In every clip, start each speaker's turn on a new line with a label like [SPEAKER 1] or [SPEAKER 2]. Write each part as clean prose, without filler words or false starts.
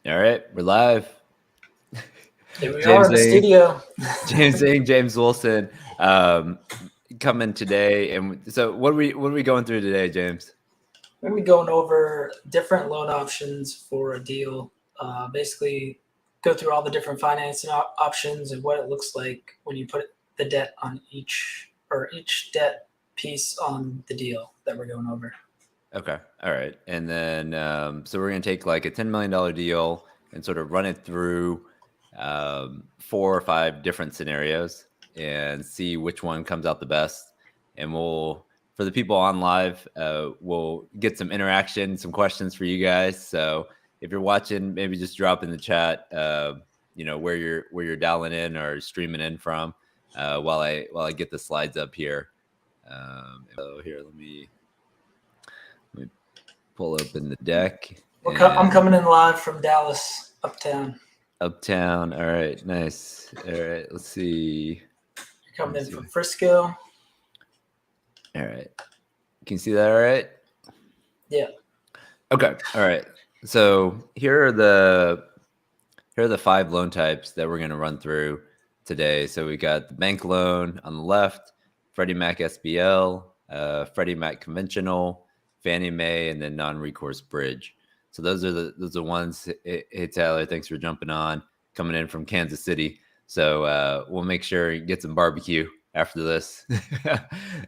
[SPEAKER 1] All right, we're live.
[SPEAKER 2] Here we are
[SPEAKER 1] James
[SPEAKER 2] in the
[SPEAKER 1] Eng,
[SPEAKER 2] studio.
[SPEAKER 1] James Wilson, coming today. And so, what are we going through today, James?
[SPEAKER 2] We're going to be going over different loan options for a deal. Basically, go through all the different financing options and what it looks like when you put the debt on each debt piece on the deal that we're going over.
[SPEAKER 1] Okay, all right, and then so we're gonna take like a $10 million deal and sort of run it through 4 or 5 different scenarios and see which one comes out the best. And we'll, for the people on live, we'll get some interaction, some questions for you guys. So if you're watching, maybe just drop in the chat, where you're dialing in or streaming in from, while I get the slides up here. So here, let me pull open the deck.
[SPEAKER 2] I'm coming in live from Dallas, Uptown.
[SPEAKER 1] Uptown. All right, nice. All right, let's see.
[SPEAKER 2] You're coming in from Frisco.
[SPEAKER 1] All right. Can you see that all right?
[SPEAKER 2] Yeah.
[SPEAKER 1] Okay. All right. So here are the 5 loan types that we're going to run through today. So we got the bank loan on the left, Freddie Mac SBL, Freddie Mac conventional, Fannie Mae, and then non-recourse bridge. So those are the ones. Hey Tyler, thanks for jumping on, coming in from Kansas City. So we'll make sure you get some barbecue after this.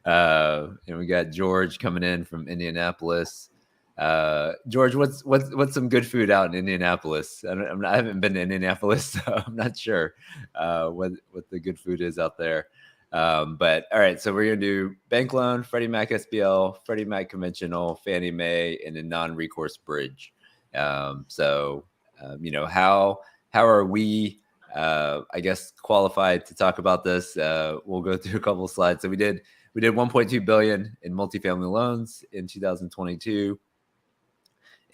[SPEAKER 1] And we got George coming in from Indianapolis. George, what's some good food out in Indianapolis? I haven't been to Indianapolis, so I'm not sure what the good food is out there. But all right, so we're gonna do bank loan, Freddie Mac SBL, Freddie Mac conventional, Fannie Mae, and a non-recourse bridge. How are we? I guess qualified to talk about this. We'll go through a couple of slides. So we did 1.2 billion in multifamily loans in 2022.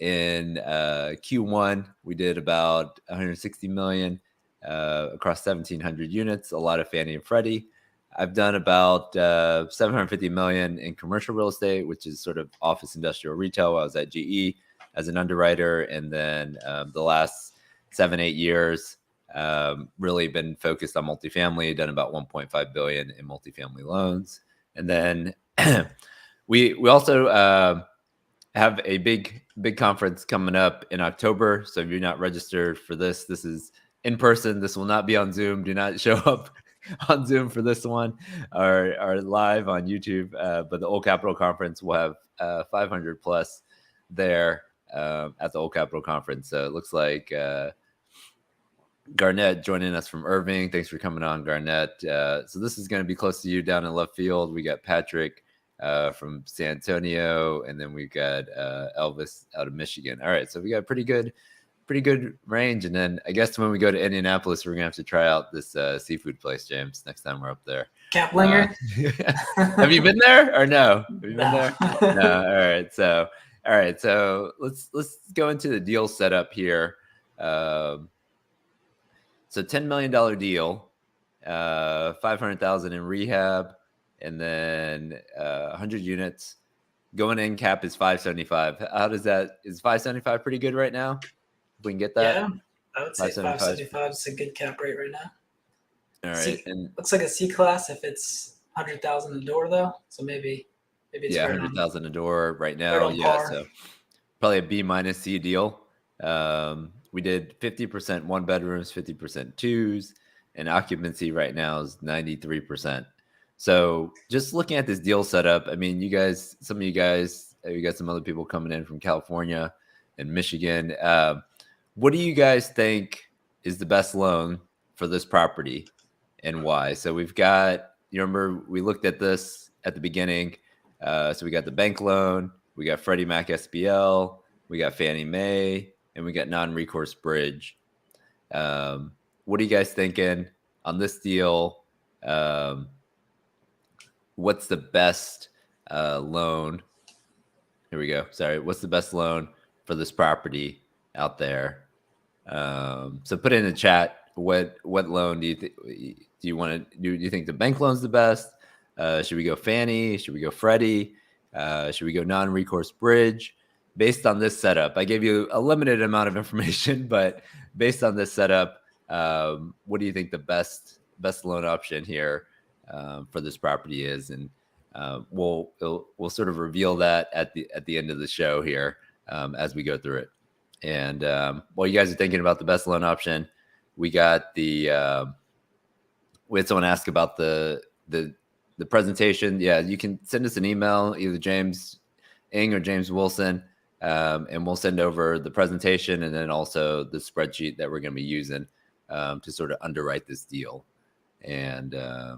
[SPEAKER 1] In Q1, we did about 160 million across 1,700 units, a lot of Fannie and Freddie. I've done about 750 million in commercial real estate, which is sort of office, industrial, retail. I was at GE as an underwriter, and then the last 7-8 years, really been focused on multifamily. Done about 1.5 billion in multifamily loans, and then we also have a big conference coming up in October. So if you're not registered for this is in person. This will not be on Zoom. Do not show up on Zoom for this one, or live on YouTube. But the Old Capital Conference will have 500 plus there at the Old Capital Conference. So it looks like Garnett joining us from Irving. Thanks for coming on, Garnett. So this is going to be close to you down in left field. We got Patrick from San Antonio, and then we've got Elvis out of Michigan. All right, so we got pretty good range. And then I guess when we go to Indianapolis, we're gonna have to try out this seafood place, James, next time we're up there.
[SPEAKER 2] Caplinger.
[SPEAKER 1] Have you been there or no? Have you been
[SPEAKER 2] No.
[SPEAKER 1] there? No. All right. So let's go into the deal setup here. So $10 million deal, 500,000 in rehab, and then 100 units. Going in cap is 575. How does that? Is 575 pretty good right now? If we can get that.
[SPEAKER 2] Yeah, I would say 575 is a good cap rate right now.
[SPEAKER 1] All right, and
[SPEAKER 2] looks like a C class if it's 100,000 a door though. So maybe it's
[SPEAKER 1] 100,000 a door right now. Yeah,
[SPEAKER 2] par.
[SPEAKER 1] So probably a B minus C deal. We did 50% 1-bedrooms, 50% 2s, and occupancy right now is 93%. So just looking at this deal setup, I mean, you guys, some of you guys, you got some other people coming in from California and Michigan. What do you guys think is the best loan for this property and why? So we've got, you remember we looked at this at the beginning. So we got the bank loan, we got Freddie Mac SBL, we got Fannie Mae, and we got non-recourse bridge. What are you guys thinking on this deal? What's the best loan? Here we go. Sorry. What's the best loan for this property out there? So put in the chat, what loan do you want to do? Do you think the bank loan's the best? Should we go Fannie? Should we go Freddie? Should we go non-recourse bridge? based on this setup, I gave you a limited amount of information, but based on this setup, what do you think the best loan option here for this property is? And we'll sort of reveal that at the end of the show here as we go through it. And while you guys are thinking about the best loan option, we got we had someone ask about the presentation. Yeah, you can send us an email, either James Eng or James Wilson, and we'll send over the presentation and then also the spreadsheet that we're going to be using to sort of underwrite this deal. And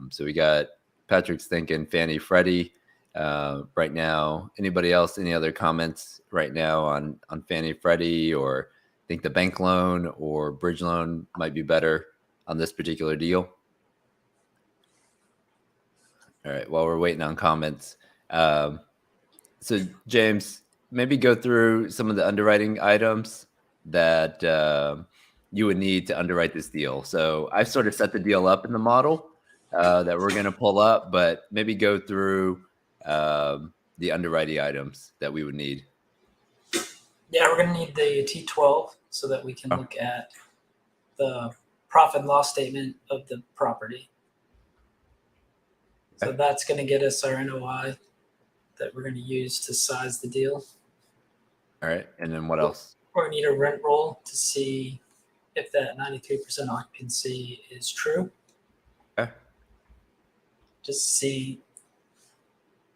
[SPEAKER 1] so we got Patrick's thinking Fannie, Freddie right now. Anybody else? Any other comments right now on Fannie, Freddie, or think the bank loan or bridge loan might be better on this particular deal? All right. While we're waiting on comments, so James, maybe go through some of the underwriting items that you would need to underwrite this deal. So I've sort of set the deal up in the model that we're going to pull up, but maybe go through the underwriting items that we would need.
[SPEAKER 2] Yeah, we're going to need the T12 so that we can look at the profit and loss statement of the property. So that's going to get us our NOI that we're going to use to size the deal.
[SPEAKER 1] All right. And then what else?
[SPEAKER 2] We're going to need a rent roll to see if that 93% occupancy is true.
[SPEAKER 1] Okay.
[SPEAKER 2] Just to see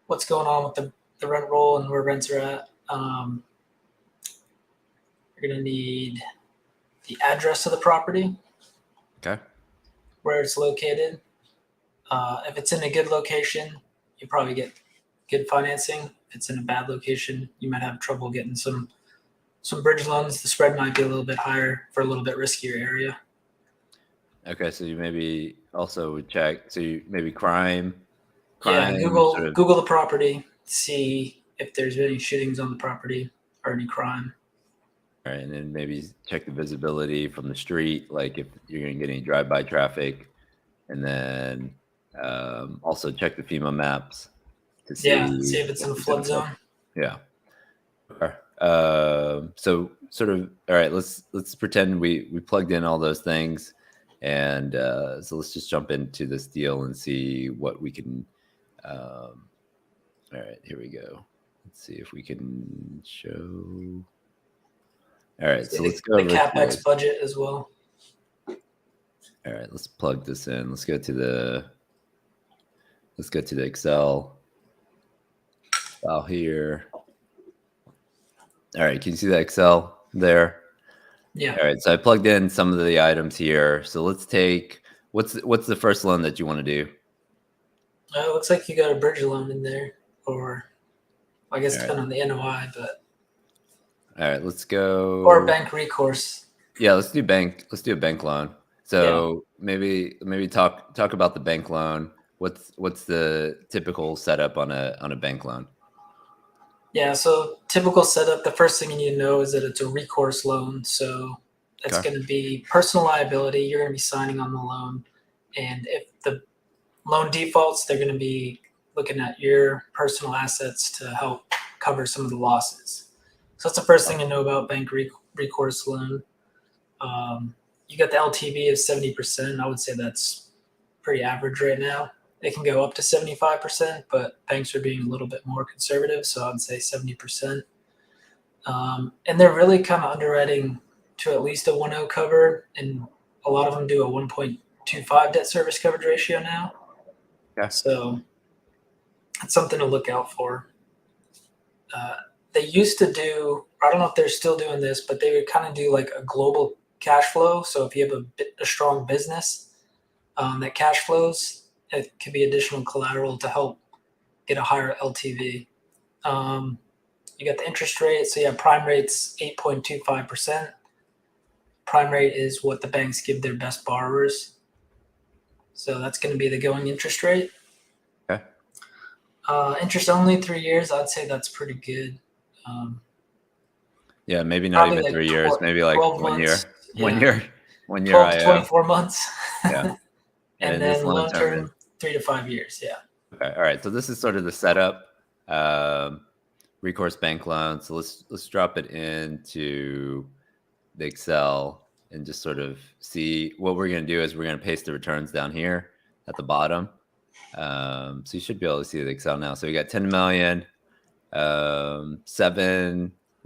[SPEAKER 2] what's going on with the rent roll and where rents are at. We're going to need the address of the property.
[SPEAKER 1] Okay.
[SPEAKER 2] Where it's located. If it's in a good location, you probably get good financing. If it's in a bad location, you might have trouble getting some bridge loans. The spread might be a little bit higher for a little bit riskier area.
[SPEAKER 1] Okay, so you maybe also would check. So you maybe crime.
[SPEAKER 2] Yeah, Google the property, see if there's any shootings on the property or any crime.
[SPEAKER 1] All right, and then maybe check the visibility from the street, like if you're going to get any drive-by traffic, and then also check the FEMA maps to see
[SPEAKER 2] if it's in a flood zone.
[SPEAKER 1] Yeah. So sort of, all right, let's pretend we plugged in all those things, and so let's just jump into this deal and see what we can. All right, here we go. Let's see if we can show. All right, so let's go
[SPEAKER 2] the CapEx budget as well.
[SPEAKER 1] All right, let's plug this in. Let's go to the Excel file here. All right, can you see the Excel there?
[SPEAKER 2] Yeah.
[SPEAKER 1] All right, so I plugged in some of the items here. So let's take what's the first loan that you want to do?
[SPEAKER 2] It looks like you got a bridge loan in there, or I guess depending on the NOI, but.
[SPEAKER 1] All right, let's go.
[SPEAKER 2] Or bank recourse.
[SPEAKER 1] Yeah, let's do bank. Let's do a bank loan. So maybe talk about the bank loan. What's the typical setup on a bank loan?
[SPEAKER 2] Yeah, so typical setup, the first thing you need to know is that it's a recourse loan. So it's going to be personal liability. You're going to be signing on the loan. And if the loan defaults, they're going to be looking at your personal assets to help cover some of the losses. So that's the first thing to know about bank recourse loan. You got the LTV of 70%. I would say that's pretty average right now. It can go up to 75%, but banks are being a little bit more conservative, so I'd say 70%. And they're really kind of underwriting to at least a 1.0 cover, and a lot of them do a 1.25 debt service coverage ratio now.
[SPEAKER 1] Yeah.
[SPEAKER 2] So it's something to look out for. They used to do, I don't know if they're still doing this, but they would kind of do like a global cash flow. So if you have a strong business that cash flows, it could be additional collateral to help get a higher LTV. You got the interest rate. So prime rate's 8.25%. Prime rate is what the banks give their best borrowers. So that's going to be the going interest rate.
[SPEAKER 1] Okay.
[SPEAKER 2] Interest only 3 years. I'd say that's pretty good.
[SPEAKER 1] Yeah, maybe not even
[SPEAKER 2] like
[SPEAKER 1] 3 years. Maybe like 1 year.
[SPEAKER 2] months.
[SPEAKER 1] 1 year. 1 year.
[SPEAKER 2] 12 to 24 months.
[SPEAKER 1] Yeah.
[SPEAKER 2] and then loan term 3 to 5 years. Yeah.
[SPEAKER 1] Okay. All right. So this is sort of the setup. recourse bank loan. So let's drop it into the Excel and just sort of see what we're going to do is we're going to paste the returns down here at the bottom. So you should be able to see the Excel now. So we got 10 million, we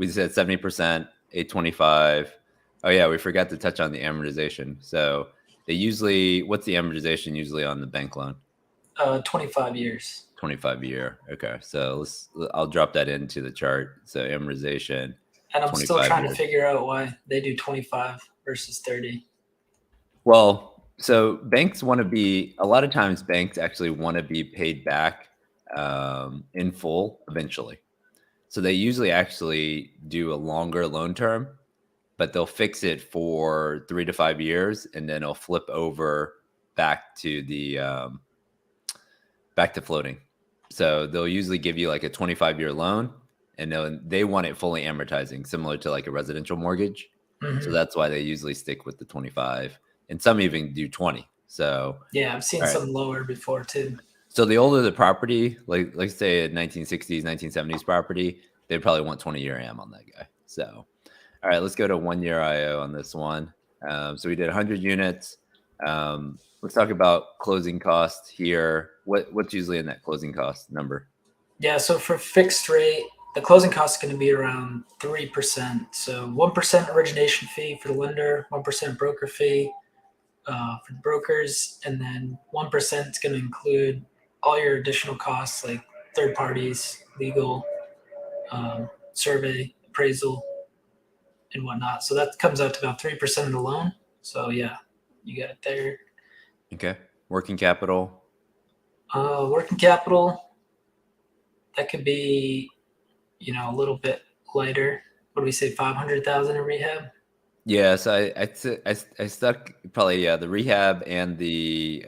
[SPEAKER 1] said 70%, 825. Oh yeah, we forgot to touch on the amortization. So they usually, what's the amortization usually on the bank loan?
[SPEAKER 2] 25 years.
[SPEAKER 1] 25-year. Okay. So I'll drop that into the chart. So amortization.
[SPEAKER 2] And I'm still trying
[SPEAKER 1] years.
[SPEAKER 2] to figure out why they do 25 versus 30.
[SPEAKER 1] Well, so banks want to be, a lot of times banks actually want to be paid back in full eventually. So they usually actually do a longer loan term, but they'll fix it for 3 to 5 years, and then it'll flip over back to the back to floating. So they'll usually give you like a 25-year loan, and then they want it fully amortizing, similar to like a residential mortgage. Mm-hmm. So that's why they usually stick with the 25, and some even do 20. So
[SPEAKER 2] yeah, I've seen some lower before too.
[SPEAKER 1] So the older the property, like say a 1960s, 1970s property, they'd probably want 20-year AM on that guy. So, all right, let's go to 1 year IO on this one. So we did 100 units. Let's talk about closing costs here. What's usually in that closing cost number?
[SPEAKER 2] Yeah, so for fixed rate, the closing cost is going to be around 3%. So 1% origination fee for the lender, 1% broker fee for the brokers, and then 1% is going to include all your additional costs like third parties, legal, survey, appraisal, and whatnot. So that comes out to about 3% of the loan. So yeah, you got it there.
[SPEAKER 1] Okay. Working capital.
[SPEAKER 2] Working capital, that could be, a little bit lighter. What do we say, 500,000 in rehab?
[SPEAKER 1] Yeah, so I stuck probably the rehab and the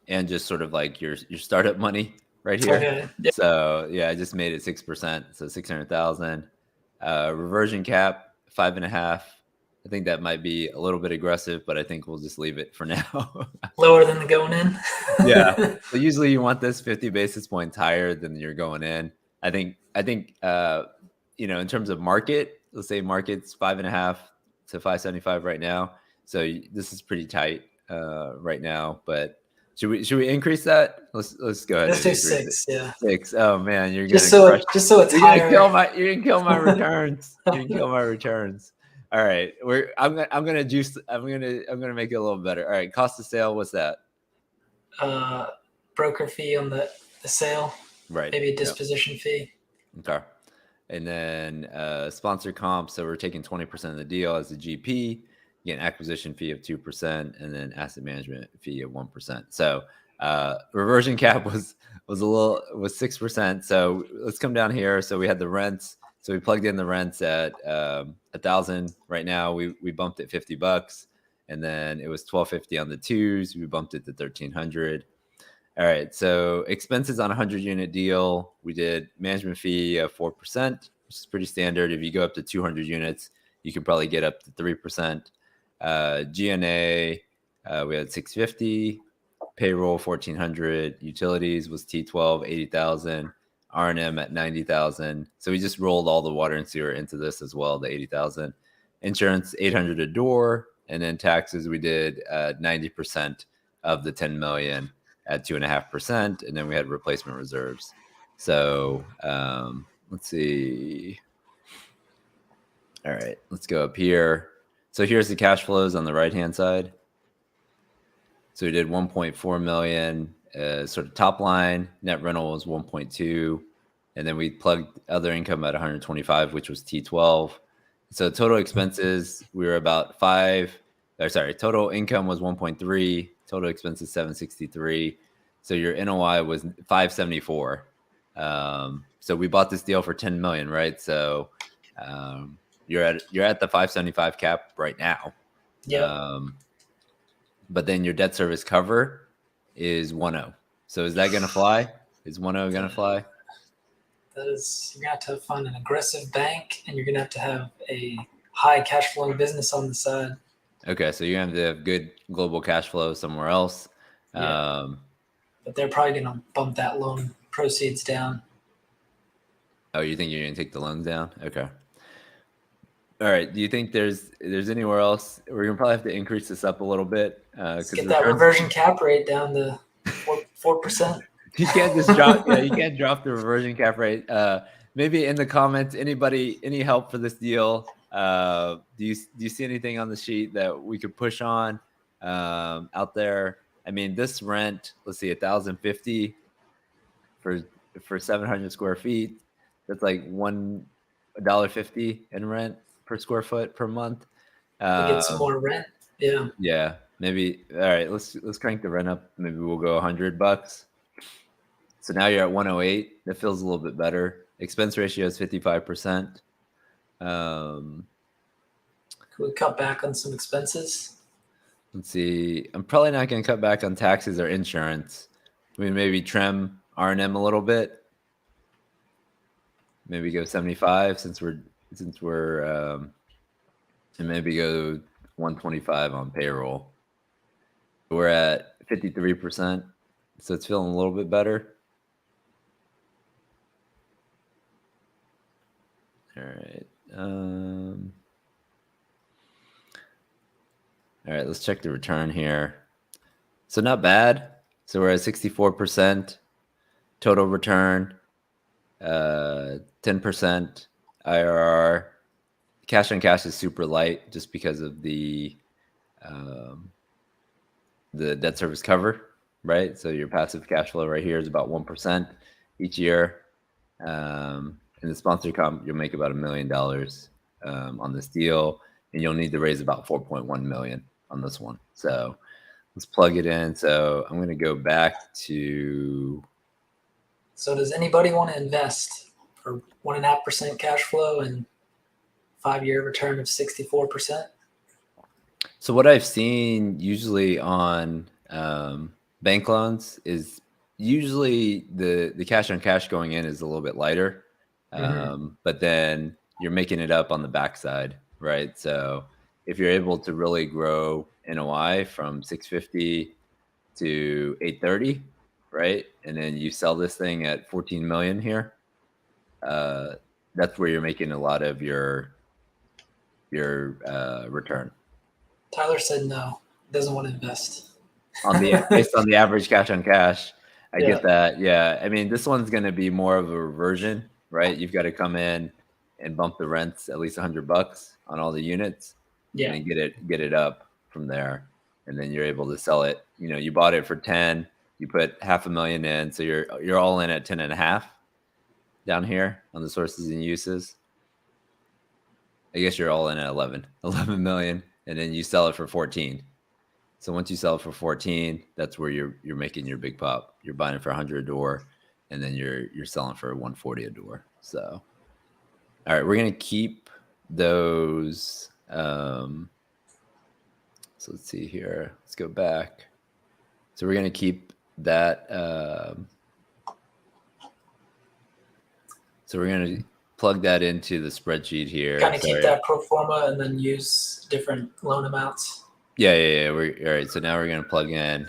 [SPEAKER 1] and just sort of like your startup money right here.
[SPEAKER 2] Okay. Yep.
[SPEAKER 1] So yeah, I just made it 6%, so 600,000. Reversion cap 5.5. I think that might be a little bit aggressive, but I think we'll just leave it for now.
[SPEAKER 2] Lower than the going in.
[SPEAKER 1] Yeah. So usually you want this 50 basis points higher than you're going in. I think in terms of market, let's say market's 5.5 to 575 right now. So this is pretty tight right now, but should we increase that? Let's go ahead.
[SPEAKER 2] Let's do 6. Yeah.
[SPEAKER 1] 6. Oh man, you're
[SPEAKER 2] just so it's higher.
[SPEAKER 1] You're gonna kill my returns. You're gonna kill my returns. All right, I'm gonna make it a little better. All right, cost of sale. What's that?
[SPEAKER 2] Broker fee on the sale.
[SPEAKER 1] Right.
[SPEAKER 2] Maybe a disposition fee.
[SPEAKER 1] Okay. And then sponsor comp. So we're taking 20% of the deal as a GP. You get an acquisition fee of 2%, and then asset management fee of 1%. So reversion cap was 6%. So let's come down here. So we had the rents. So we plugged in the rents at $1,000. Right now we bumped it $50, and then it was $1,250 on the twos. We bumped it to $1,300. All right. So expenses on a 100-unit deal, we did management fee of 4%, which is pretty standard. If you go up to 200 units, you can probably get up to 3%. G&A, we had 650, payroll 1,400, utilities was T12 80,000, R&M at 90,000. So we just rolled all the water and sewer into this as well, the 80,000. Insurance 800 a door, and then taxes we did 90% of the 10 million at 2.5%, and then we had replacement reserves. So let's see. All right, let's go up here. So here's the cash flows on the right-hand side. So we did 1.4 million, sort of top line. Net rental was 1.2, and then we plugged other income at 125, which was T12. So total expenses, we were about total income was 1.3, total expenses 763. So your NOI was 574. So we bought this deal for 10 million, right? So you're at the 575 cap right now.
[SPEAKER 2] Yeah.
[SPEAKER 1] But then your debt service cover is 1.0. So is that going to fly? Is 1.0 going to fly?
[SPEAKER 2] You're going to have to find an aggressive bank, and you're going to have a high cash flowing business on the side.
[SPEAKER 1] Okay, so you're going to have good global cash flow somewhere else.
[SPEAKER 2] Yeah. But they're probably going to bump that loan proceeds down.
[SPEAKER 1] Oh, you think you're going to take the loans down? Okay. All right. Do you think there's anywhere else? We're going to probably have to increase this up a little bit
[SPEAKER 2] Let's
[SPEAKER 1] because
[SPEAKER 2] get that
[SPEAKER 1] returns.
[SPEAKER 2] reversion cap rate down to 4%.
[SPEAKER 1] You can't just drop. Yeah, you can't drop the reversion cap rate. Maybe in the comments, any help for this deal? Do you see anything on the sheet that we could push on out there? I mean, this rent. Let's see, 1,050 for 700 square feet. That's like $1.50 in rent per square foot per month.
[SPEAKER 2] To get some more rent. Yeah.
[SPEAKER 1] Yeah, maybe. All right, let's crank the rent up. Maybe we'll go $100. So now you're at 108. That feels a little bit better. Expense ratio is 55%.
[SPEAKER 2] Could we cut back on some expenses?
[SPEAKER 1] Let's see. I'm probably not going to cut back on taxes or insurance. We maybe trim R&M a little bit. Maybe go 75 since we're and maybe go 125 on payroll. We're at 53%, so it's feeling a little bit better. All right. All right, let's check the return here. So not bad. So we're at 64% total return, 10% IRR. Cash on cash is super light just because of the debt service cover, right? So your passive cash flow right here is about 1% each year. In the sponsor comp, you'll make about $1 million on this deal, and you'll need to raise about 4.1 million on this one. So let's plug it in. So I'm going to go back to.
[SPEAKER 2] So does anybody want to invest for 1.5% cash flow and 5-year return of 64%?
[SPEAKER 1] So what I've seen usually on bank loans is usually the cash on cash going in is a little bit lighter, but then you're making it up on the backside, right? So if you're able to really grow NOI from 650 to 830, right, and then you sell this thing at 14 million here, that's where you're making a lot of your return.
[SPEAKER 2] Tyler said no, doesn't want to invest.
[SPEAKER 1] Based on the average cash on cash, I get that. Yeah, I mean, this one's going to be more of a reversion, right? You've got to come in and bump the rents at least $100 on all the units, and then get it up from there, and then you're able to sell it. You know, you bought it for 10, you put $500,000 in, so you're all in at 10.5 down here on the sources and uses. I guess you're all in at 11 million, and then you sell it for 14. So once you sell it for 14, that's where you're making your big pop. You're buying it for 100 a door, and then you're selling for 140 a door. So, all right, we're gonna keep those. So let's see here. Let's go back. So we're gonna keep that. So we're gonna plug that into the spreadsheet here.
[SPEAKER 2] Kind of keep that pro forma and then use different loan amounts.
[SPEAKER 1] Yeah. All right. So now we're gonna plug in.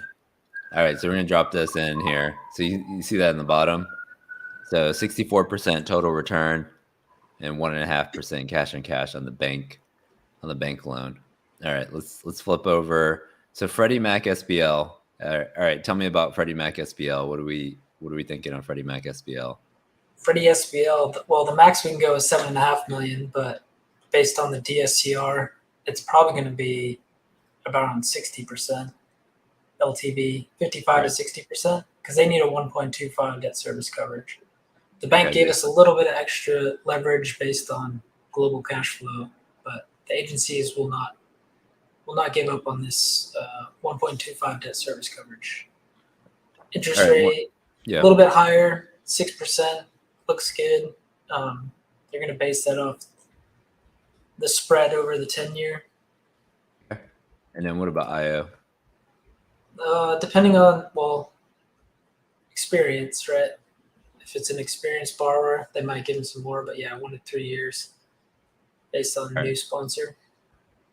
[SPEAKER 1] All right. So we're gonna drop this in here. So you see that in the bottom. So 64% total return and 1.5% cash on cash on the bank loan. All right. Let's flip over. So Freddie Mac SBL. All right. Tell me about Freddie Mac SBL. What are we thinking on Freddie Mac SBL?
[SPEAKER 2] Freddie SBL. Well, the max we can go is 7.5 million, but based on the DSCR, it's probably going to be about 60% LTV, 55 to 60%, because they need a 1.25 debt service coverage. The bank gave us a little bit of extra leverage based on global cash flow, but the agencies will not give up on this 1.25 debt service coverage. Interest rate a little bit higher, 6%, looks good. They're going to base that off the spread over the 10-year.
[SPEAKER 1] And then what about IO?
[SPEAKER 2] Depending on, experience, right? If it's an experienced borrower, they might give them some more, but 1 to 3 years based on new sponsor.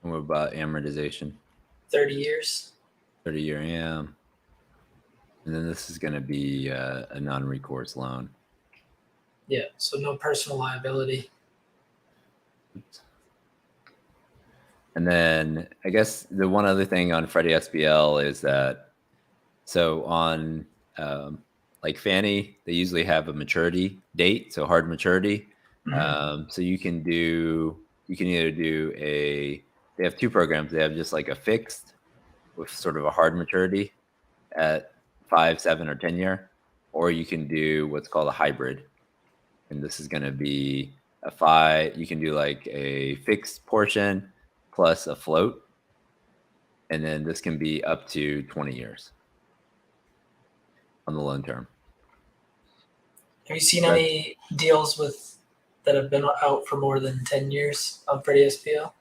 [SPEAKER 1] And what about amortization?
[SPEAKER 2] 30 years.
[SPEAKER 1] 30-year AM. And then this is going to be a non-recourse loan.
[SPEAKER 2] Yeah, so no personal liability.
[SPEAKER 1] And then I guess the one other thing on Freddie SBL is that, so on like Fannie, they usually have a maturity date, so hard maturity. So you can either do they have two programs. They have just like a fixed with sort of a hard maturity at 5, 7, or 10 year, or you can do what's called a hybrid. And this is going to be a 5. You can do like a fixed portion plus a float. And then this can be up to 20 years on the loan term.
[SPEAKER 2] Have you seen any deals that have been out for more than 10 years on Freddie SBL?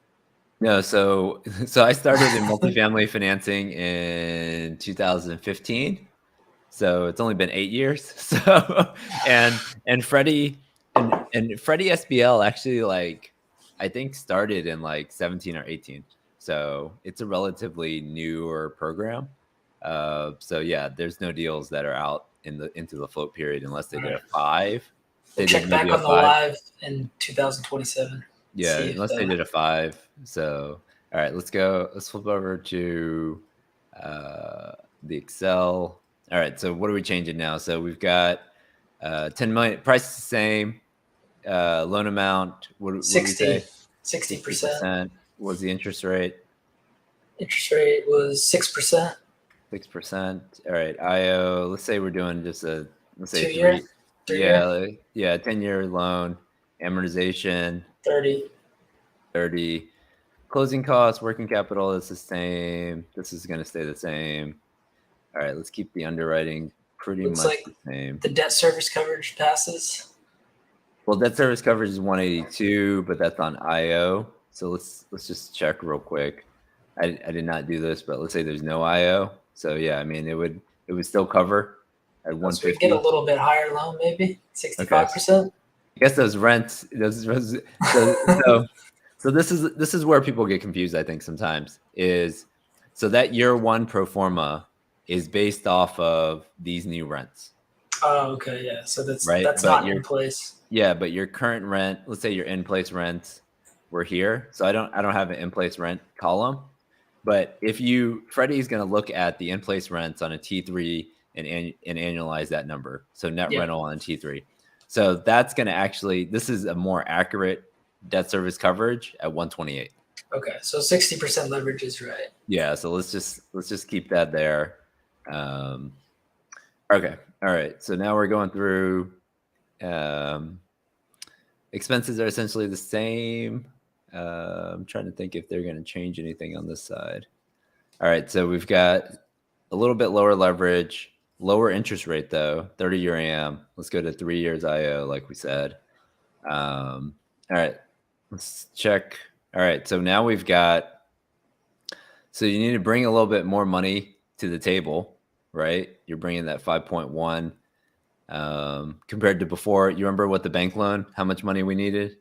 [SPEAKER 1] No, so I started in multifamily financing in 2015. So it's only been 8 years. So and Freddie SBL actually, like, I think started in like 17 or 18. So it's a relatively newer program. So yeah, there's no deals that are out into the float period unless they did a 5.
[SPEAKER 2] We'll
[SPEAKER 1] They
[SPEAKER 2] check
[SPEAKER 1] did
[SPEAKER 2] back
[SPEAKER 1] maybe a
[SPEAKER 2] on the
[SPEAKER 1] 5.
[SPEAKER 2] live in 2027.
[SPEAKER 1] Yeah, unless they did a 5. So all right, let's flip over to the Excel. All right, so what are we changing now? So we've got 10 million, price is the same, loan amount, what did we say?
[SPEAKER 2] 60%.
[SPEAKER 1] What was the interest rate?
[SPEAKER 2] Interest rate was 6%.
[SPEAKER 1] 6%. All right, IO, let's say we're doing just let's say
[SPEAKER 2] 2 year? 3 year?
[SPEAKER 1] Yeah, 10-year loan, amortization 30. Closing costs, working capital is the same. This is going to stay the same. All right, let's keep the underwriting pretty
[SPEAKER 2] Looks
[SPEAKER 1] much
[SPEAKER 2] like
[SPEAKER 1] the same.
[SPEAKER 2] the debt service coverage passes.
[SPEAKER 1] Well, debt service coverage is 182, but that's on IO. So let's just check real quick. I did not do this, but let's say there's no IO. So yeah, I mean it would still cover at 150.
[SPEAKER 2] So we get a little bit higher loan, maybe 65%.
[SPEAKER 1] I guess those rents. So this is where people get confused, I think, sometimes, is so that year one pro forma is based off of these new rents.
[SPEAKER 2] Oh, okay, yeah. So that's
[SPEAKER 1] right.
[SPEAKER 2] That's
[SPEAKER 1] but
[SPEAKER 2] not in place.
[SPEAKER 1] Yeah, but your current rent, let's say your in-place rents were here. So I don't have an in-place rent column. But if Freddie's going to look at the in-place rents on a T3 and annualize that number. So net rental on T3. So that's going to actually, this is a more accurate debt service coverage at 128.
[SPEAKER 2] Okay, so 60% leverage is right.
[SPEAKER 1] Yeah, so let's just keep that there. Okay, all right. So now we're going through. Expenses are essentially the same. I'm trying to think if they're going to change anything on this side. All right, so we've got a little bit lower leverage, lower interest rate though, 30-year AM. Let's go to 3 years IO, like we said. All right, let's check. All right, so now we've got. So you need to bring a little bit more money to the table, right? You're bringing that 5.1 compared to before. You remember what the bank loan, how much money we needed?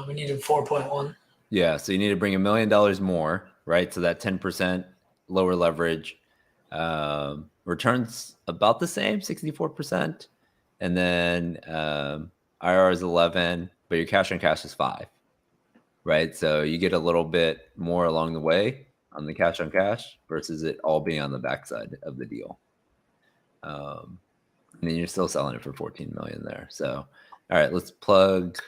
[SPEAKER 2] We needed 4.1.
[SPEAKER 1] Yeah, so you need to bring $1 million more, right? So that 10% lower leverage, returns about the same, 64%, and then IRR is 11, but your cash on cash is 5, right? So you get a little bit more along the way on the cash on cash versus it all being on the backside of the deal. And then you're still selling it for 14 million there. So, all right, let's plug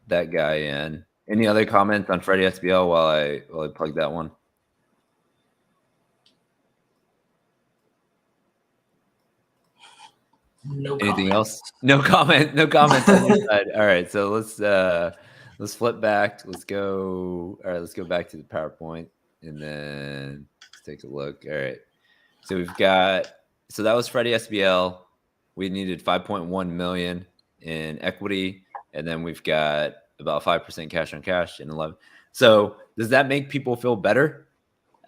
[SPEAKER 1] that guy in. Any other comments on Freddie SBL while I plug that one?
[SPEAKER 2] No
[SPEAKER 1] Anything
[SPEAKER 2] comment.
[SPEAKER 1] else? No comment. No comments on your side. All right, so let's flip back. Let's go. All right, let's go back to the PowerPoint and then let's take a look. All right, so we've got. So that was Freddie SBL. We needed 5.1 million in equity, and then we've got about 5% cash on cash and 11. So does that make people feel better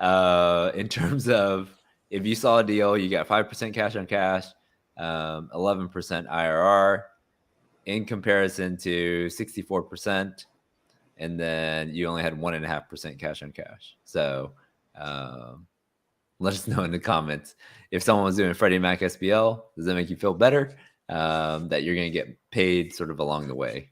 [SPEAKER 1] in terms of if you saw a deal, you got 5% cash on cash, 11% IRR in comparison to 64%, and then you only had 1.5% cash on cash. So let us know in the comments if someone was doing Freddie Mac SBL. Does that make you feel better? that you're going to get paid sort of along the way.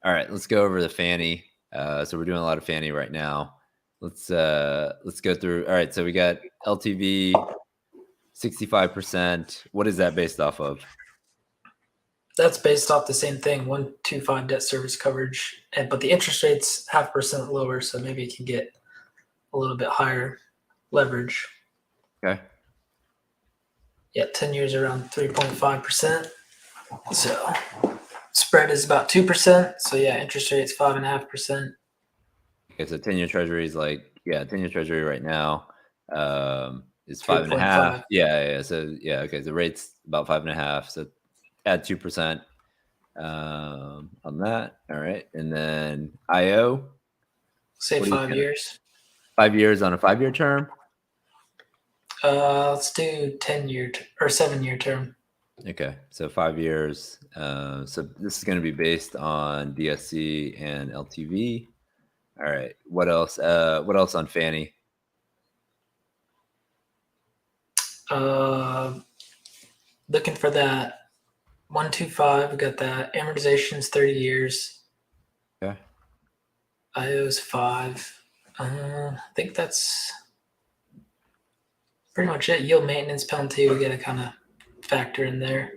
[SPEAKER 1] All right, let's go over the Fannie. So we're doing a lot of Fannie right now. Let's go through. All right, so we got LTV 65%. What is that based off of?
[SPEAKER 2] That's based off the same thing, 125 debt service coverage, but the interest rate's 0.5% lower, so maybe you can get a little bit higher leverage.
[SPEAKER 1] Okay.
[SPEAKER 2] Yeah, 10 years around 3.5%. So spread is about 2%. So yeah, interest rate's 5.5%.
[SPEAKER 1] Okay, so 10-year treasury is 10-year treasury right now is 5.5. Yeah. So yeah, okay. The rate's about 5.5. So add 2% on that. All right, and then IO.
[SPEAKER 2] Say 5 years.
[SPEAKER 1] 5 years on a 5-year term.
[SPEAKER 2] Let's do 10-year or 7-year term.
[SPEAKER 1] Okay, so 5 years. So this is going to be based on DSC and LTV. All right. What else? What else on Fannie?
[SPEAKER 2] Looking for that 125. We got that. Amortization's 30 years.
[SPEAKER 1] Okay.
[SPEAKER 2] IO's 5. I think that's pretty much it. Yield maintenance penalty, we got to kind of factor in there.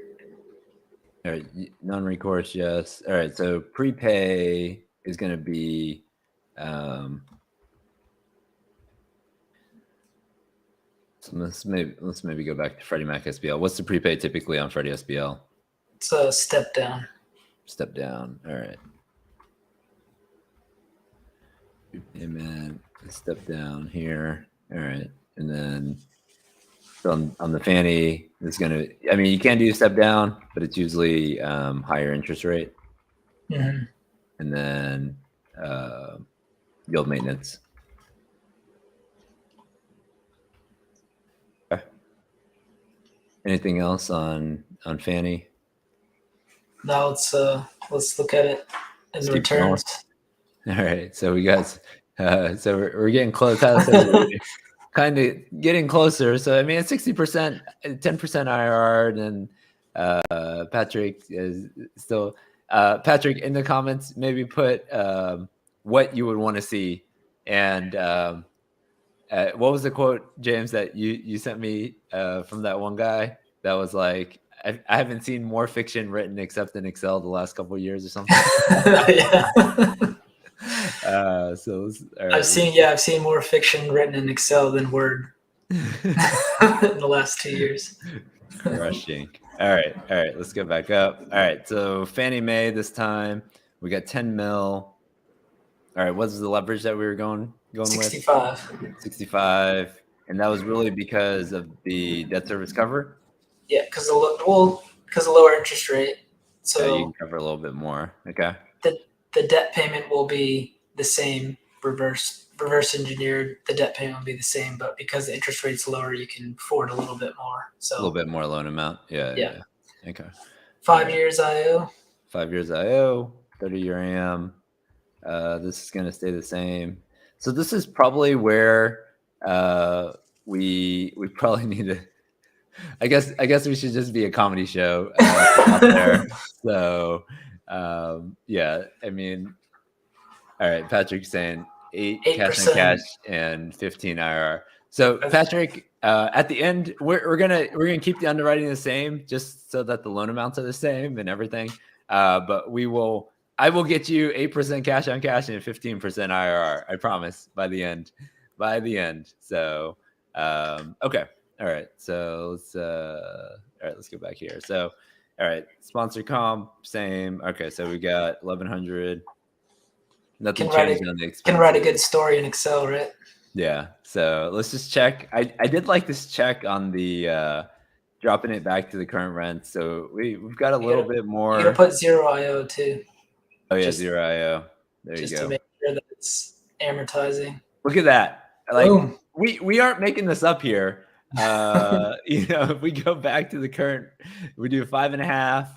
[SPEAKER 1] All right. Non-recourse, yes. All right. So prepay is going to be. So let's maybe go back to Freddie Mac SBL. What's the prepay typically on Freddie SBL?
[SPEAKER 2] It's a step down.
[SPEAKER 1] Step down. All right. Prepayment, step down here. All right. And then on the Fannie, it's going to, I mean, you can do a step down, but it's usually higher interest rate.
[SPEAKER 2] Mm-hmm.
[SPEAKER 1] And then yield maintenance. Okay. Anything else on Fannie?
[SPEAKER 2] Now let's look at it in the returns.
[SPEAKER 1] All right, so we got so we're getting close. Kind of getting closer. So I mean, it's 60%, 10% IRR, and Patrick is still. Patrick, in the comments, maybe put what you would want to see, and what was the quote, James, that you sent me from that one guy that was like, I haven't seen more fiction written except in Excel the last couple of years or something.
[SPEAKER 2] Yeah.
[SPEAKER 1] So right.
[SPEAKER 2] I've seen more fiction written in Excel than Word in the last 2 years.
[SPEAKER 1] Rushing. All right. Let's go back up. All right. So Fannie Mae this time we got 10 mil. All right. What's the leverage that we were going
[SPEAKER 2] 65.
[SPEAKER 1] with? 65, and that was really because of the debt service cover.
[SPEAKER 2] Yeah, because of lower interest rate. So
[SPEAKER 1] you can cover a little bit more. Okay.
[SPEAKER 2] The debt payment will be the same, reverse engineered. The debt payment will be the same, but because the interest rate's lower, you can afford a little bit more. So
[SPEAKER 1] a little bit more loan amount. Yeah. Okay.
[SPEAKER 2] 5 years IO.
[SPEAKER 1] 5 years IO, 30-year AM. This is going to stay the same. So this is probably where we probably need to. I guess we should just be a comedy show out there. So yeah, I mean, all right. Patrick's saying 8% cash on cash and 15 IRR. So Patrick, at the end, we're gonna keep the underwriting the same, just so that the loan amounts are the same and everything. But I will get you 8% cash on cash and 15% IRR. I promise by the end. So okay. All right. So let's go back here. So all right, sponsor comp, same. Okay, so we got 1,100. Nothing changed on the expenses.
[SPEAKER 2] Can write a good story in Excel, right?
[SPEAKER 1] Yeah. So let's just check. I did like this check on the dropping it back to the current rent. So we've got a little bit more.
[SPEAKER 2] You gotta put 0 IO too.
[SPEAKER 1] Oh yeah, 0 IO. There you go.
[SPEAKER 2] Just to make sure that it's amortizing.
[SPEAKER 1] Look at that. Like we aren't making this up here. If we go back to the current, we do 5.5,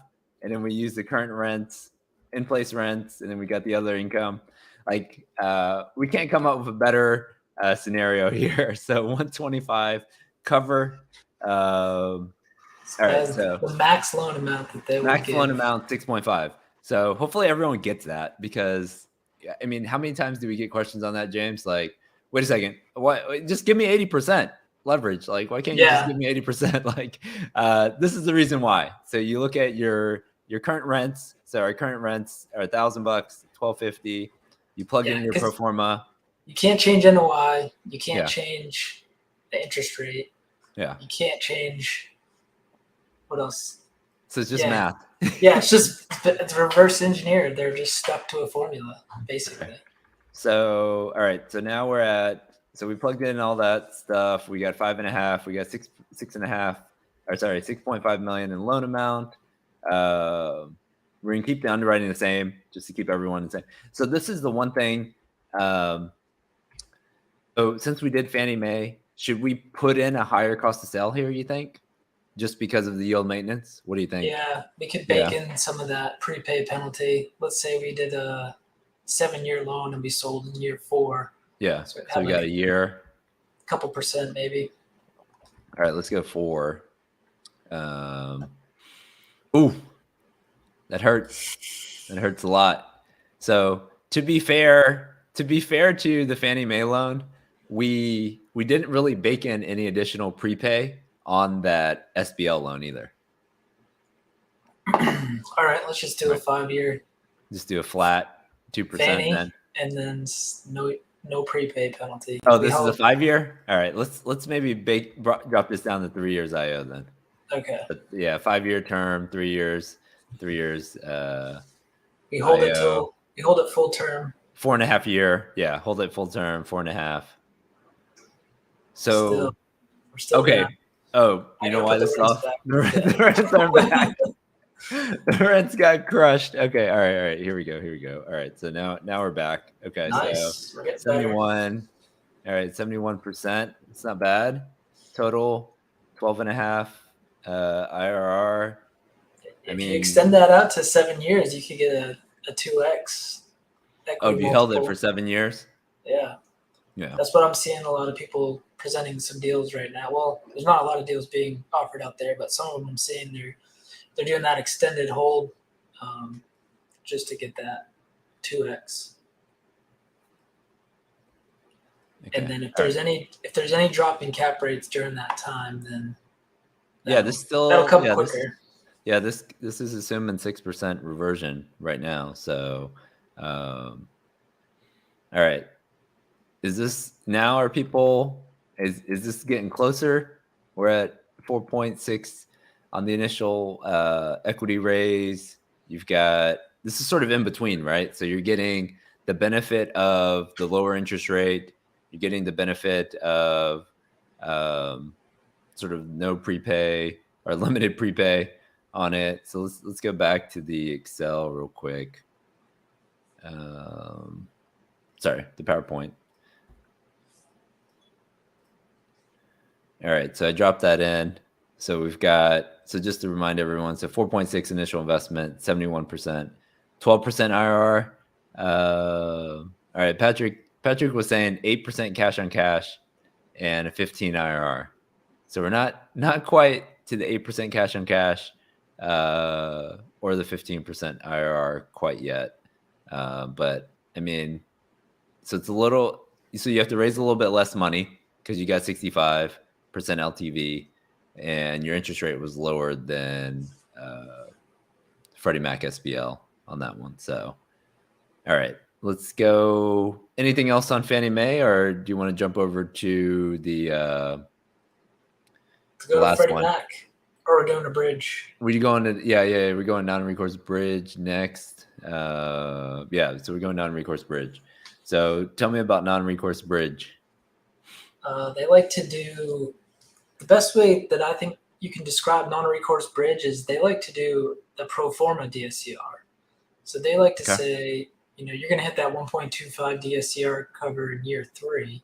[SPEAKER 1] and then we use the current rents, in place rents, and then we got the other income. Like we can't come up with a better scenario here. So 125 cover. All right,
[SPEAKER 2] That's
[SPEAKER 1] so
[SPEAKER 2] the max loan amount that they would
[SPEAKER 1] max
[SPEAKER 2] give.
[SPEAKER 1] loan amount 6.5. So hopefully everyone gets that, because I mean, how many times do we get questions on that, James? Like, wait a second, what? Just give me 80% leverage. Like, why can't you just give me 80%? Like, this is the reason why. So you look at your current rents. So our current rents are $1,000, $1,250. You plug in your pro forma.
[SPEAKER 2] You can't change NOI. You can't change the interest rate.
[SPEAKER 1] Yeah.
[SPEAKER 2] You can't change. What else?
[SPEAKER 1] So it's just math.
[SPEAKER 2] Yeah, it's reverse engineered. They're just stuck to a formula, basically.
[SPEAKER 1] Okay. So, all right. So now so we plugged in all that stuff. We got 5.5. We got 6.5 million in loan amount. We're gonna keep the underwriting the same, just to keep everyone the same. So this is the one thing. So since we did Fannie Mae, should we put in a higher cost to sell here, you think? Just because of the yield maintenance? What do you think?
[SPEAKER 2] Yeah, we could bake in some of that prepay penalty. Let's say we did a 7-year loan and we sold in year 4.
[SPEAKER 1] Yeah, so we got a year.
[SPEAKER 2] A couple percent maybe.
[SPEAKER 1] All right, let's go 4. Ooh, that hurts. That hurts a lot. So to be fair to the Fannie Mae loan, we didn't really bake in any additional prepay on that SBL loan either.
[SPEAKER 2] All right, let's just do a 5-year.
[SPEAKER 1] Just do a flat 2% then,
[SPEAKER 2] and then no prepay penalty.
[SPEAKER 1] Oh, this is a 5-year. All right, let's maybe drop this down to 3 years IO then.
[SPEAKER 2] Okay.
[SPEAKER 1] But yeah, 5-year term, 3 years.
[SPEAKER 2] We hold
[SPEAKER 1] IO.
[SPEAKER 2] we hold it full term.
[SPEAKER 1] 4.5 year. Yeah, hold it full term, 4.5. So
[SPEAKER 2] we're still
[SPEAKER 1] okay.
[SPEAKER 2] down.
[SPEAKER 1] Oh, you know why this off? The rents are back. The rents got crushed. Okay, all right. Here we go. All right, so now we're back. Okay,
[SPEAKER 2] nice.
[SPEAKER 1] So 71. All right, 71%. It's not bad. Total 12.5 IRR.
[SPEAKER 2] If you extend that out to 7 years, you could get a 2x.
[SPEAKER 1] Oh, you held it for 7 years?
[SPEAKER 2] Yeah.
[SPEAKER 1] Yeah.
[SPEAKER 2] That's what I'm seeing a lot of people presenting some deals right now. Well, there's not a lot of deals being offered out there, but some of them I'm seeing they're doing that extended hold just to get that 2x. Okay. And then if there's any drop in cap rates during that time, then that'll come quicker.
[SPEAKER 1] This is assuming 6% reversion right now. So, all right. Is this now? Are people? Is this getting closer? We're at 4.6 on the initial equity raise. You've got this is sort of in between, right? So you're getting the benefit of the lower interest rate. You're getting the benefit of sort of no prepay or limited prepay on it. So let's go back to the Excel real quick. Sorry, the PowerPoint. All right, so I dropped that in. So we've got, so just to remind everyone, so 4.6 initial investment, 71%, 12% IRR. All right, Patrick was saying 8% cash on cash and a 15 IRR. So we're not quite to the 8% cash on cash or the 15% IRR quite yet. But I mean, so it's so you have to raise a little bit less money because you got 65% LTV and your interest rate was lower than Freddie Mac SBL on that one. So, all right, let's go. Anything else on Fannie Mae, or do you want to jump over to the
[SPEAKER 2] last Freddie one? Mac, or we're going to bridge.
[SPEAKER 1] We're going to we're going non-recourse bridge next. So we're going non-recourse bridge. So tell me about non-recourse bridge.
[SPEAKER 2] They like to do the best way that I think you can describe non-recourse bridge is they like to do the pro forma DSCR. So they like to say, you're going to hit that 1.25 DSCR cover in year 3.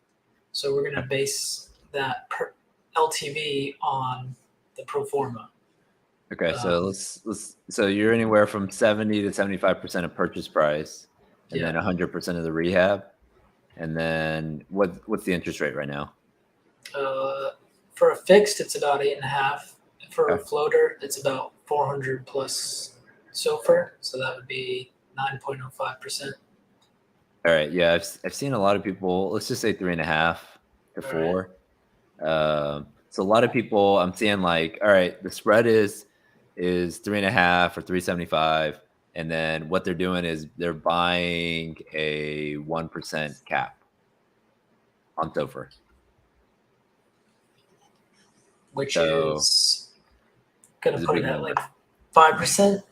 [SPEAKER 2] So we're going to base that per LTV on the pro forma.
[SPEAKER 1] Okay, so so you're anywhere from 70 to 75% of purchase price, and then 100% of the rehab, and then what's the interest rate right now?
[SPEAKER 2] For a fixed, it's about 8.5. For a
[SPEAKER 1] Okay.
[SPEAKER 2] floater, it's about 400 plus SOFR, so that would be 9.05%.
[SPEAKER 1] All right. Yeah, I've seen a lot of people. Let's just say 3.5 to
[SPEAKER 2] All right.
[SPEAKER 1] 4. So a lot of people I'm seeing like, all right, the spread is 3.5 or 375, and then what they're doing is they're buying a 1% cap on SOFR.
[SPEAKER 2] Which
[SPEAKER 1] So
[SPEAKER 2] is gonna
[SPEAKER 1] it's a
[SPEAKER 2] put
[SPEAKER 1] big
[SPEAKER 2] it at
[SPEAKER 1] number.
[SPEAKER 2] like 5%.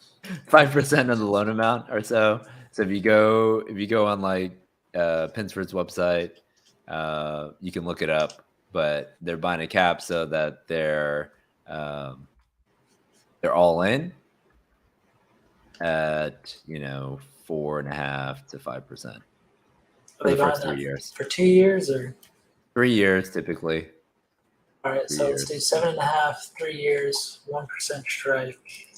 [SPEAKER 1] 5% of the loan amount or so. So if you go on like Pinsford's website, you can look it up, but they're buying a cap so that um, they're all in at 4.5 to 5%
[SPEAKER 2] Are
[SPEAKER 1] for
[SPEAKER 2] they
[SPEAKER 1] the
[SPEAKER 2] buying
[SPEAKER 1] first
[SPEAKER 2] that
[SPEAKER 1] 3 years.
[SPEAKER 2] for 2 years or?
[SPEAKER 1] 3 years typically.
[SPEAKER 2] All right,
[SPEAKER 1] 3
[SPEAKER 2] so let's do
[SPEAKER 1] years.
[SPEAKER 2] 7.5, 3 years, 1% strike,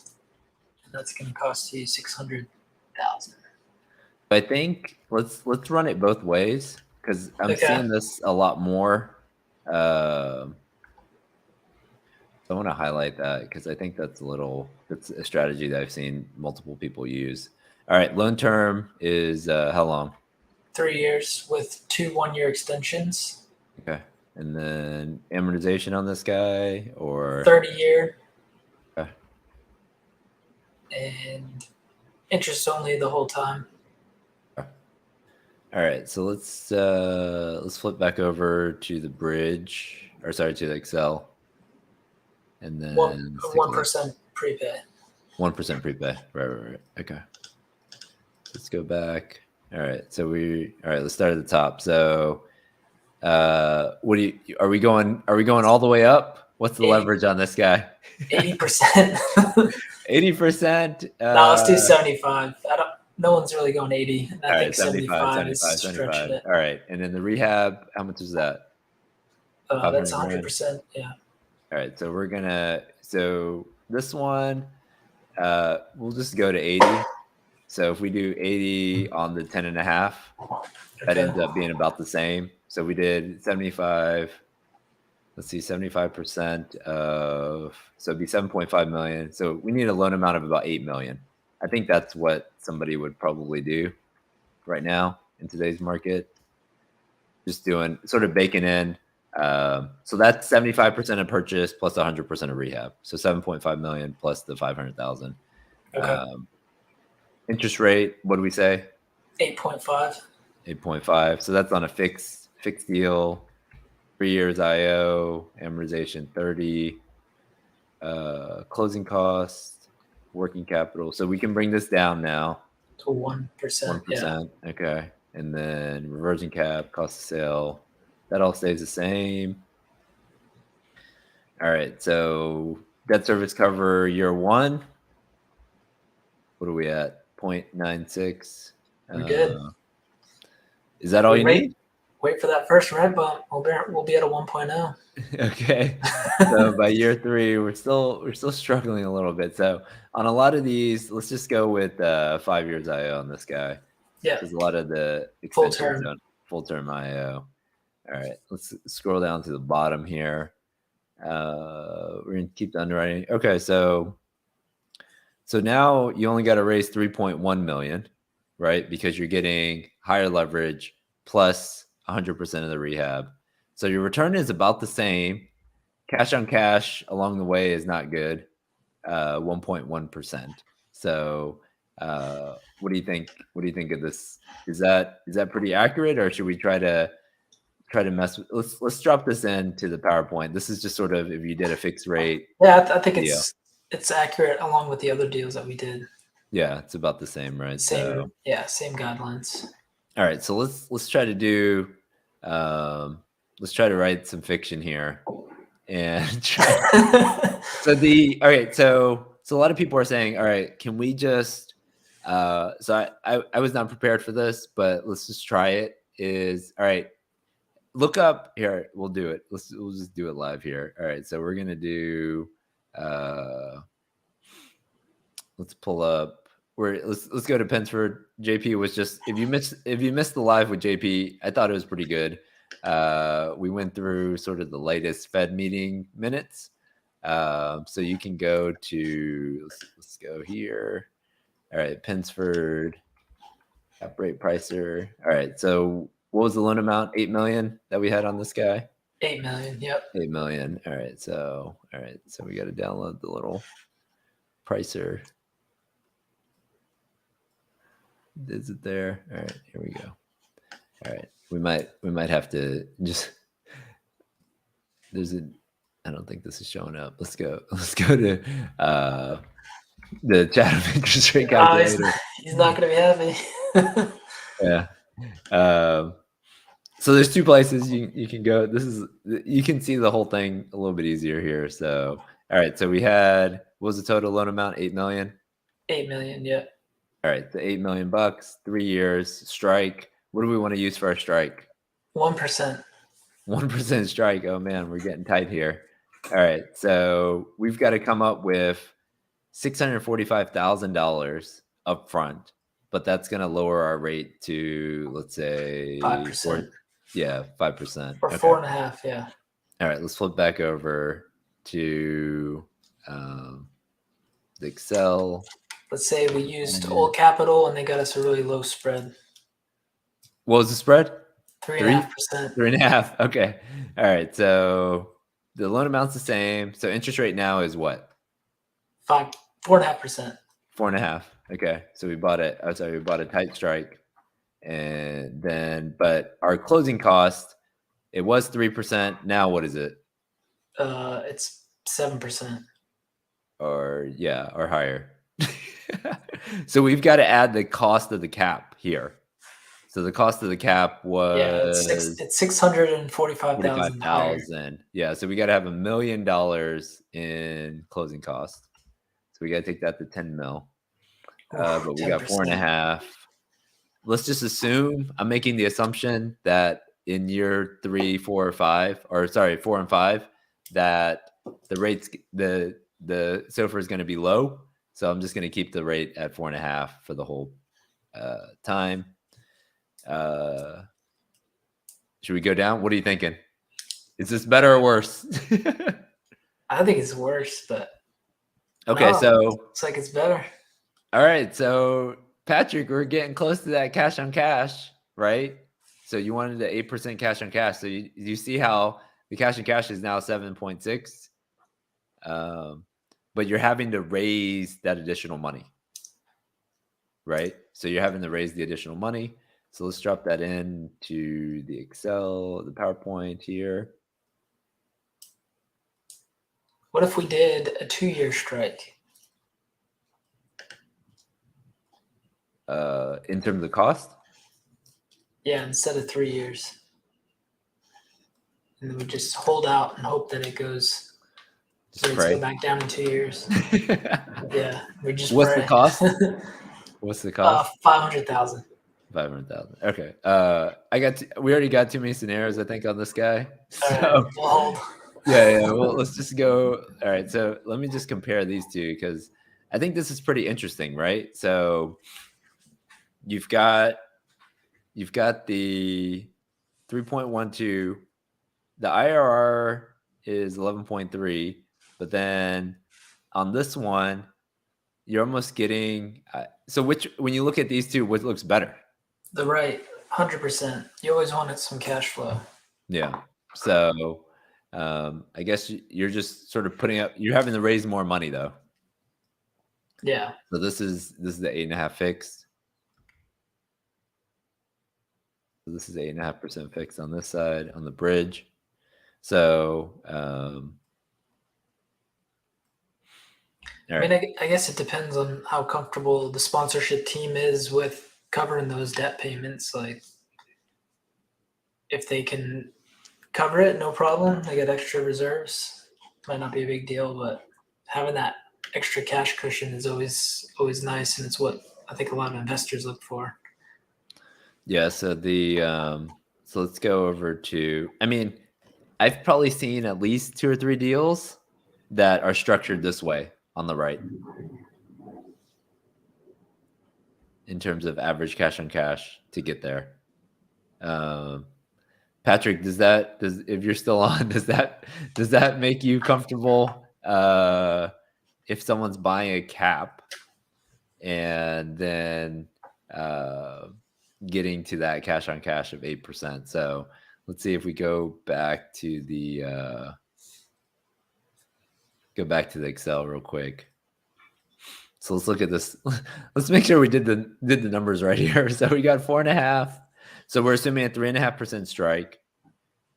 [SPEAKER 2] and that's gonna cost you 600,000.
[SPEAKER 1] I think let's run it both ways because I'm
[SPEAKER 2] Okay.
[SPEAKER 1] seeing this a lot more. Um So I want to highlight that because I think that's a strategy that I've seen multiple people use. All right, loan term is how long?
[SPEAKER 2] 3 years with 2 1-year extensions,
[SPEAKER 1] Okay, and then amortization on this guy or
[SPEAKER 2] 30-year,
[SPEAKER 1] okay.
[SPEAKER 2] and interest only the whole time.
[SPEAKER 1] Okay. All right, so let's flip back over to the bridge, or sorry, to the Excel, and then let's take a look.
[SPEAKER 2] 1% prepay.
[SPEAKER 1] 1% prepay. Right. Okay. Let's go back. All right. All right, let's start at the top. So are we going all the way up? What's the
[SPEAKER 2] 80,
[SPEAKER 1] leverage on this guy?
[SPEAKER 2] 80%.
[SPEAKER 1] 80%.
[SPEAKER 2] No, let's do 75. No one's really going 80. And
[SPEAKER 1] All
[SPEAKER 2] I
[SPEAKER 1] right,
[SPEAKER 2] think
[SPEAKER 1] 75,
[SPEAKER 2] 75 is
[SPEAKER 1] 75,
[SPEAKER 2] stretching
[SPEAKER 1] 75.
[SPEAKER 2] it.
[SPEAKER 1] All right. And then the rehab, how much is that?
[SPEAKER 2] That's
[SPEAKER 1] 500 grand.
[SPEAKER 2] 100%. Yeah.
[SPEAKER 1] All right. So this one, we'll just go to 80. So if we do 80 on the 10.5, that
[SPEAKER 2] Okay.
[SPEAKER 1] ends up being about the same. So we did 75. Let's see, 75% so it'd be 7.5 million. So we need a loan amount of about 8 million. I think that's what somebody would probably do right now in today's market. Just doing sort of baking in. So that's 75% of purchase plus 100% of rehab. So 7.5 million plus the 500,000.
[SPEAKER 2] Okay.
[SPEAKER 1] Interest rate, what do we say?
[SPEAKER 2] 8.5.
[SPEAKER 1] 8.5. So that's on a fixed deal. 3 years IO, amortization 30, closing costs, working capital. So we can bring this down now.
[SPEAKER 2] To 1%. Yeah.
[SPEAKER 1] 1%. Okay. And then reversion cap, cost of sale, that all stays the same. All right. So debt service cover year 1. What are we at? 0.96.
[SPEAKER 2] We're good.
[SPEAKER 1] Is that all you need?
[SPEAKER 2] Wait for that first rent bump. We'll be at a 1.0.
[SPEAKER 1] Okay. So by year 3, we're still struggling a little bit. So on a lot of these, let's just go with 5 years IO on this guy.
[SPEAKER 2] Yeah.
[SPEAKER 1] Because a lot of the
[SPEAKER 2] Full
[SPEAKER 1] extensions
[SPEAKER 2] term.
[SPEAKER 1] on full term IO. All right. Let's scroll down to the bottom here. We're gonna keep the underwriting. Okay, so now you only got to raise 3.1 million, right? Because you're getting higher leverage plus 100% of the rehab. So your return is about the same. Cash on cash along the way is not good, 1.1%. So what do you think? What do you think of this? Is that pretty accurate, or should we try to mess with? Let's drop this into the PowerPoint. This is just sort of if you did a fixed rate.
[SPEAKER 2] Yeah, I think
[SPEAKER 1] deal.
[SPEAKER 2] it's accurate along with the other deals that we did.
[SPEAKER 1] Yeah, it's about the same, right?
[SPEAKER 2] Same guidelines.
[SPEAKER 1] All right, so let's try to do let's try to write some fiction here and try. So a lot of people are saying, all right, can we just so I was not prepared for this, but let's just try it. Is all right, look up here, we'll do it. We'll just do it live here. All right, so we're gonna do let's pull up let's go to Pensford. JP was just if you missed the live with JP, I thought it was pretty good. We went through sort of the latest Fed meeting minutes. So you can go to, let's go here. All right, Pinsford, cap rate pricer. All right, so what was the loan amount? 8 million that we had on this guy?
[SPEAKER 2] 8 million. Yep.
[SPEAKER 1] 8 million. All right, so we got to download the little pricer. Is it there? All right, here we go. All right, we might have to just. I don't think this is showing up. Let's go to the Chatham interest rate calculator.
[SPEAKER 2] He's not going to be happy.
[SPEAKER 1] Yeah. So there's two places you can go. You can see the whole thing a little bit easier here. So, all right. So we had, what was the total loan amount? 8 million?
[SPEAKER 2] 8 million. Yeah.
[SPEAKER 1] All right. The $8 million, 3 years strike. What do we want to use for our strike?
[SPEAKER 2] 1%.
[SPEAKER 1] 1% strike. Oh man, we're getting tight here. All right. So we've got to come up with $645,000 up front, but that's going to lower our rate to, let's say
[SPEAKER 2] 5%.
[SPEAKER 1] 5%.
[SPEAKER 2] Or 4.5%. Yeah.
[SPEAKER 1] All right. Let's flip back over to the Excel.
[SPEAKER 2] Let's say we used old capital and they got us a really low spread.
[SPEAKER 1] What was the spread?
[SPEAKER 2] 3.5%.
[SPEAKER 1] 3.5%. Okay. All right. So the loan amount's the same. So interest rate now is what?
[SPEAKER 2] 4.5%.
[SPEAKER 1] 4.5%. Okay. So we bought it. We bought a tight strike. And then, but our closing cost, it was 3%. Now what is it?
[SPEAKER 2] It's 7%.
[SPEAKER 1] Or higher. So we've got to add the cost of the cap here. So the cost of the cap was
[SPEAKER 2] it's $645,000.
[SPEAKER 1] Yeah, so we got to have $1 million in closing cost. So we got to take that to 10 mil. But we 10%. Got 4.5. Let's just assume, I'm making the assumption that in year 3, 4, or 5, or sorry, 4 and 5, that the rates, the SOFR is going to be low. So I'm just going to keep the rate at 4.5 for the whole time. Should we go down? What are you thinking? Is this better or worse?
[SPEAKER 2] I think it's worse, but
[SPEAKER 1] okay, so
[SPEAKER 2] looks like it's better.
[SPEAKER 1] All right, so Patrick, we're getting close to that cash on cash, right? So you wanted the 8% cash on cash. So you see how the cash on cash is now 7.6, but you're having to raise that additional money, right? So you're having to raise the additional money. So let's drop that into the Excel, the PowerPoint here.
[SPEAKER 2] What if we did a 2-year strike?
[SPEAKER 1] In terms of cost?
[SPEAKER 2] Yeah, instead of 3 years. And then we just hold out and hope that it goes. So it's go back down in 2 years. Yeah, we just.
[SPEAKER 1] What's the cost? What's the cost?
[SPEAKER 2] 500,000.
[SPEAKER 1] 500,000. Okay. We already got too many scenarios, I think, on this guy. So
[SPEAKER 2] we'll hold.
[SPEAKER 1] Yeah. Well, let's just go. All right. So let me just compare these two because I think this is pretty interesting, right? So you've got the 3.12. The IRR is 11.3, but then on this one, you're almost getting. So when you look at these two, what looks better?
[SPEAKER 2] The right, 100%. You always wanted some cash flow.
[SPEAKER 1] Yeah. So I guess you're just sort of putting up. You're having to raise more money though.
[SPEAKER 2] Yeah.
[SPEAKER 1] So this is the 8.5 fixed. So this is 8.5% fixed on this side on the bridge. So
[SPEAKER 2] I mean, I guess it depends on how comfortable the sponsorship team is with covering those debt payments. Like, if they can cover it, no problem. They get extra reserves. Might not be a big deal, but having that extra cash cushion is always nice, and it's what I think a lot of investors look for.
[SPEAKER 1] Yeah. So so let's go over to. I mean, I've probably seen at least 2 or 3 deals that are structured this way on the right. In terms of average cash on cash to get there. Patrick, if you're still on, does that make you comfortable if someone's buying a cap and then getting to that cash on cash of 8%. So let's see if we go back to the Excel real quick. So let's look at this. Let's make sure we did the numbers right here. So we got 4.5. So we're assuming a 3.5% strike.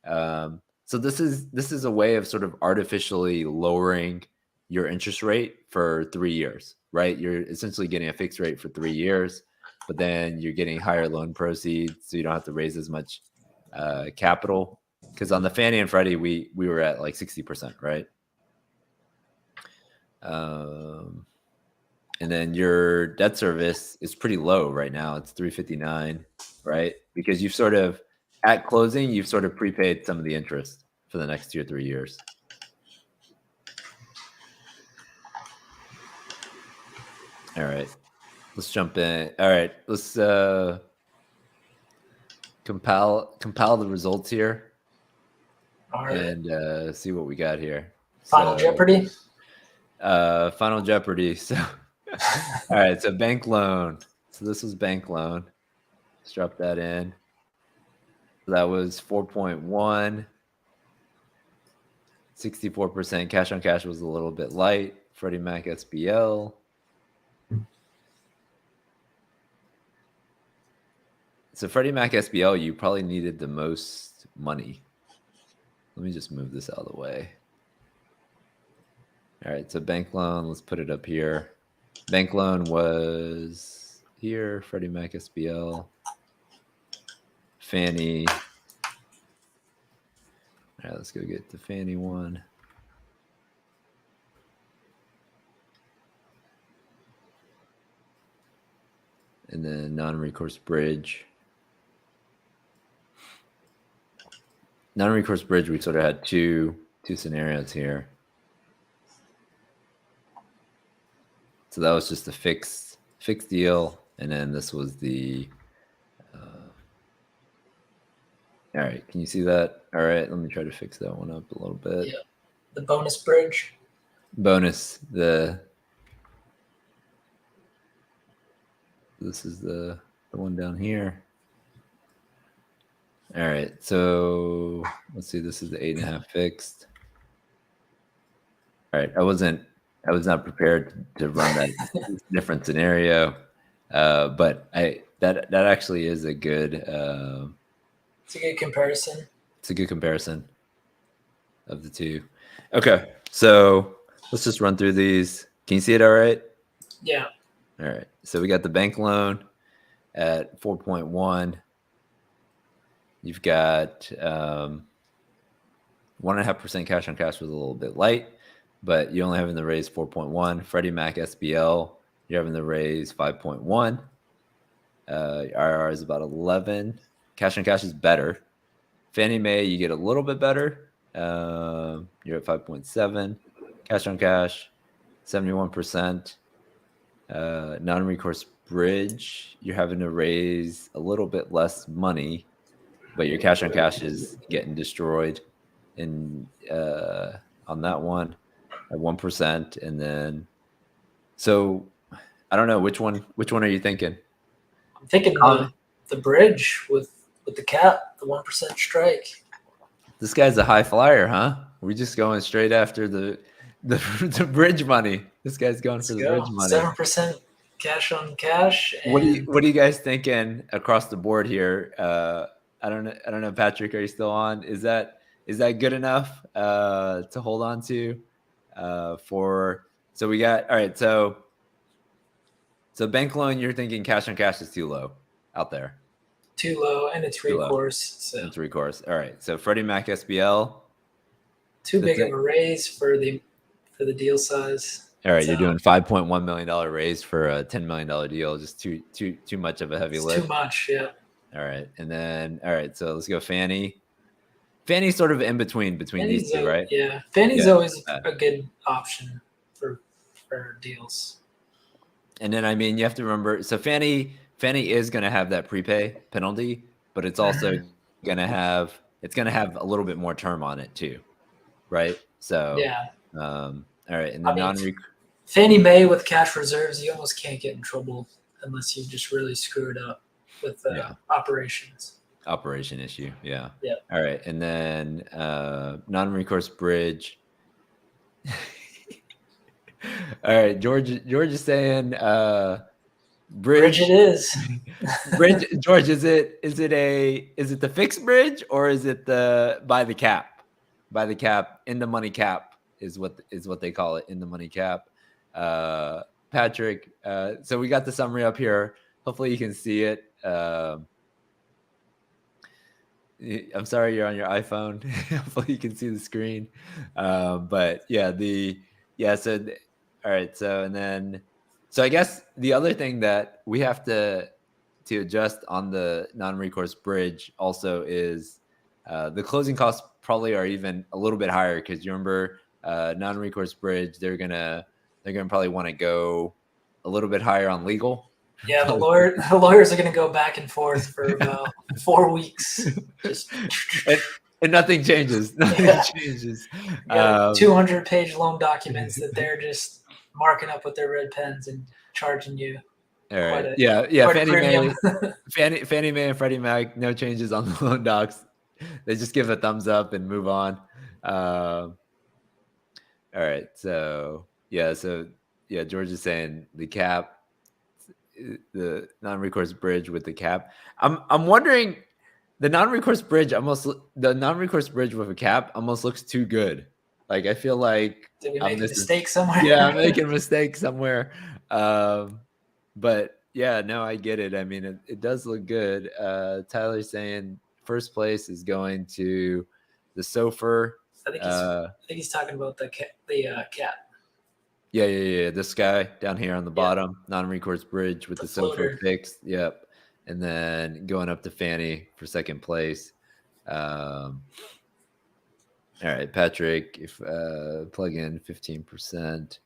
[SPEAKER 1] So this is a way of sort of artificially lowering your interest rate for 3 years, right? You're essentially getting a fixed rate for 3 years, but then you're getting higher loan proceeds, so you don't have to raise as much capital. Because on the Fannie and Freddie, we were at like 60%, right? And then your debt service is pretty low right now. It's 359, right? Because you've sort of, at closing, you've sort of prepaid some of the interest for the next 2 or 3 years. All right, let's jump in. All right, let's compile the results here.
[SPEAKER 2] All right.
[SPEAKER 1] And see what we got here.
[SPEAKER 2] Final Jeopardy.
[SPEAKER 1] Final Jeopardy. So, all right. So bank loan. So this was bank loan. Let's drop that in. So that was 4.1. 64% cash on cash was a little bit light. Freddie Mac SBL. So Freddie Mac SBL, you probably needed the most money. Let me just move this out of the way. All right, so bank loan, let's put it up here. Bank loan was here, Freddie Mac SBL, Fannie. All right, let's go get the Fannie one. And then non-recourse bridge. Non-recourse bridge, we sort of had two scenarios here. So that was just a fixed deal, and then this was the. All right, can you see that? All right, let me try to fix that one up a little bit.
[SPEAKER 2] Yeah, the bonus bridge.
[SPEAKER 1] Bonus this is the one down here. All right, so let's see. This is the 8.5 fixed. All right, I was not prepared to run that different scenario, but that actually is a good.
[SPEAKER 2] It's a good comparison.
[SPEAKER 1] It's a good comparison of the two. Okay, so let's just run through these. Can you see it all right?
[SPEAKER 2] Yeah.
[SPEAKER 1] All right, so we got the bank loan at 4.1. You've got 1.5% cash on cash was a little bit light, but you're only having to raise 4.1. Freddie Mac SBL, you're having to raise 5.1. IRR is about 11. Cash on cash is better. Fannie Mae, you get a little bit better. You're at 5.7. Cash on cash, 71%. Non-recourse bridge, you're having to raise a little bit less money, but your cash on cash is getting destroyed in on that one at 1%. And then, so I don't know which one are you thinking?
[SPEAKER 2] I'm thinking the bridge with the cap, the 1% strike.
[SPEAKER 1] This guy's a high flyer, huh? We're just going straight after the bridge money. This guy's going for the bridge money.
[SPEAKER 2] 7% cash on cash. And
[SPEAKER 1] what are you guys thinking across the board here? I don't know, Patrick, are you still on? Is that good enough to hold on to so we got, all right, so bank loan, you're thinking cash on cash is too low out there.
[SPEAKER 2] Too low, and it's recourse. So
[SPEAKER 1] it's recourse. All right, so Freddie Mac SBL.
[SPEAKER 2] Too big of a raise for the deal size.
[SPEAKER 1] All right, you're doing $5.1 million raise for a $10 million deal. Just too much of a heavy lift.
[SPEAKER 2] Too much, yeah.
[SPEAKER 1] All right, and then so let's go Fannie. Fannie's sort of in between these two, right?
[SPEAKER 2] Yeah, Fannie's always a good option for deals. And
[SPEAKER 1] then, I mean, you have to remember, so Fannie is going to have that prepay penalty, but it's also going to have a little bit more term on it too, right? So
[SPEAKER 2] yeah,
[SPEAKER 1] All right, and then
[SPEAKER 2] Fannie Mae with cash reserves, you almost can't get in trouble unless you just really screw it up with operations.
[SPEAKER 1] Operation issue, yeah.
[SPEAKER 2] Yeah.
[SPEAKER 1] All right, and then non-recourse bridge. All right, George is saying bridge
[SPEAKER 2] it is.
[SPEAKER 1] bridge. George, is it the fixed bridge or is it the by the cap in the money cap is what they call it, in the money cap. Patrick, so we got the summary up here. Hopefully you can see it. I'm sorry you're on your iPhone. Hopefully you can see the screen. But yeah, so all right. So, and then, so I guess the other thing that we have to adjust on the non-recourse bridge also is the closing costs probably are even a little bit higher, because you remember non-recourse bridge, they're gonna probably want to go a little bit higher on legal.
[SPEAKER 2] Yeah, the lawyers are going to go back and forth for about 4 weeks. Just
[SPEAKER 1] and nothing changes. Nothing changes.
[SPEAKER 2] 200-page loan documents that they're just marking up with their red pens and charging you.
[SPEAKER 1] All right. Fannie Mae and Freddie Mac, no changes on the loan docs. They just give a thumbs up and move on. All right. So George is saying the cap, the non-recourse bridge with the cap. I'm wondering, the non-recourse bridge with a cap almost looks too good. Like, I feel like
[SPEAKER 2] did we make a mistake somewhere?
[SPEAKER 1] Yeah, I'm making a mistake somewhere. But yeah, no, I get it. I mean, it does look good. Tyler's saying first place is going to the SOFR.
[SPEAKER 2] I think he's talking about the cap.
[SPEAKER 1] Yeah. This guy down here on the bottom, non-recourse bridge with the SOFR fixed. Yep. And then going up to Fannie for second place. All right, Patrick, if plug in 15%.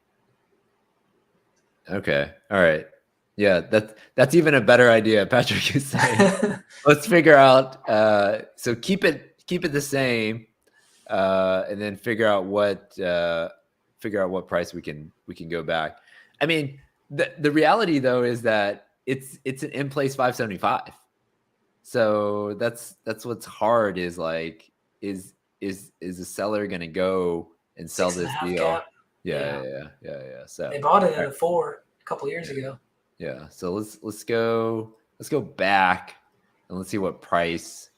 [SPEAKER 1] Okay. All right. Yeah, that's even a better idea. Patrick is saying, let's figure out. So keep it the same, and then figure out what price we can go back. I mean, the reality though is that it's an in place 575. So that's what's hard, is like, is the seller going to go and sell this deal? Cap. Yeah. So
[SPEAKER 2] they bought it at a 4 a couple years ago.
[SPEAKER 1] Yeah. So let's go back and let's see what price.